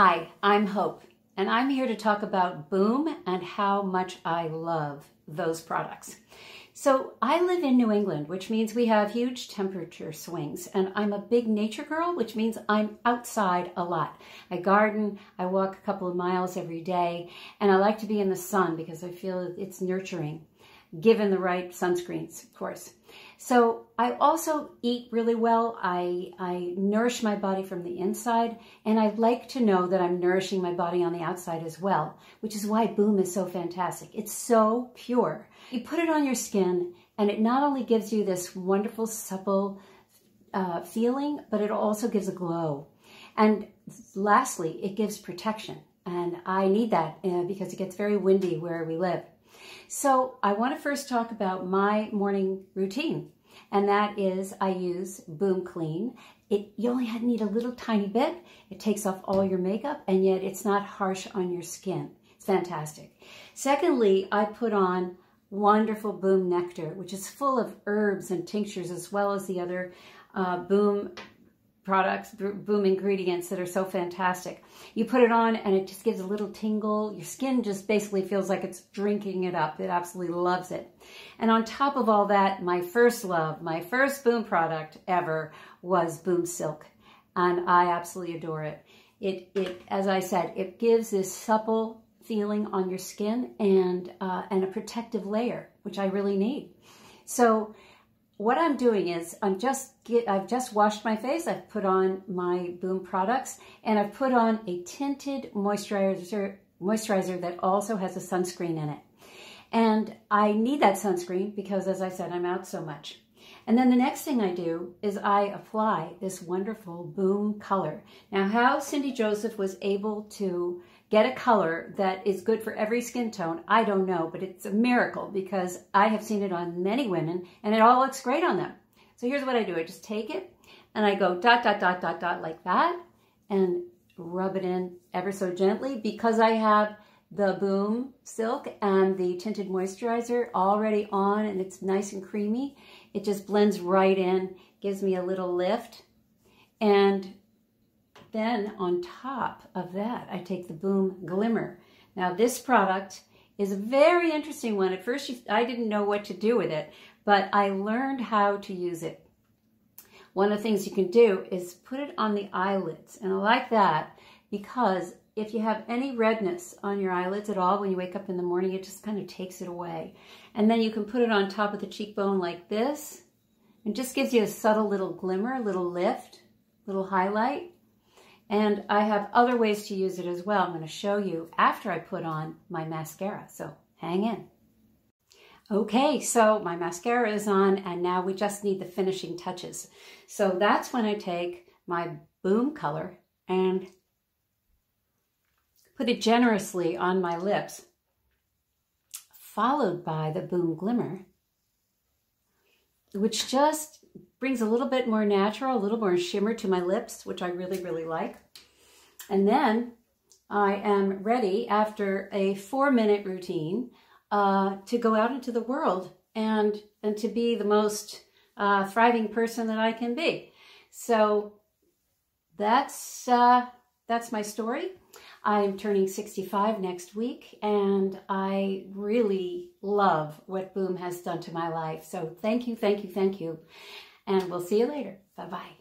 Hi, I'm Hope, and I'm here to talk about Boom and how much I love those products. So I live in New England, which means we have huge temperature swings, and I'm a big nature girl, which means I'm outside a lot. I garden, I walk a couple of miles every day, and I like to be in the sun because I feel it's nurturing, given the right sunscreens, of course. So I also eat really well. I nourish my body from the inside, and I like to know that I'm nourishing my body on the outside as well, which is why Boom is so fantastic. It's so pure. You put it on your skin, and it not only gives you this wonderful, supple feeling, but it also gives a glow. And lastly, it gives protection. And I need that because it gets very windy where we live. So I want to first talk about my morning routine, and that is I use Boom Clean. You only need a little tiny bit. It takes off all your makeup, and yet it's not harsh on your skin. It's fantastic. Secondly, I put on wonderful Boom Nectar, which is full of herbs and tinctures, as well as the other Boom products, Boom ingredients that are so fantastic. You put it on and it just gives a little tingle. Your skin just basically feels like it's drinking it up. It absolutely loves it. And on top of all that, my first love, my first Boom product ever was Boom Silk. And I absolutely adore it. It, as I said, it gives this supple feeling on your skin and a protective layer, which I really need. So what I'm doing is I've just washed my face. I've put on my Boom products, and I've put on a tinted moisturizer that also has a sunscreen in it. And I need that sunscreen because, as I said, I'm out so much. And then the next thing I do is I apply this wonderful Boom color. Now, how Cindy Joseph was able to get a color that is good for every skin tone, I don't know, but it's a miracle because I have seen it on many women and it all looks great on them. So here's what I do. I just take it and I go dot, dot, dot, dot, dot like that and rub it in ever so gently because I have the Boom Silk and the tinted moisturizer already on and it's nice and creamy. It just blends right in, gives me a little lift. And then on top of that, I take the Boom Glimmer. Now this product is a very interesting one. At first, I didn't know what to do with it, but I learned how to use it. One of the things you can do is put it on the eyelids. And I like that because if you have any redness on your eyelids at all, when you wake up in the morning, it just kind of takes it away. And then you can put it on top of the cheekbone like this. It just gives you a subtle little glimmer, a little lift, little highlight. And I have other ways to use it as well. I'm going to show you after I put on my mascara. So hang in. Okay, so my mascara is on and now we just need the finishing touches. So that's when I take my Boom color and put it generously on my lips, followed by the Boom Glimmer, which just brings a little bit more natural, a little more shimmer to my lips, which I really, really like. And then I am ready after a 4-minute routine to go out into the world and to be the most thriving person that I can be. So that's my story. I'm turning 65 next week, and I really love what Boom has done to my life. So thank you, thank you, thank you. And we'll see you later. Bye-bye.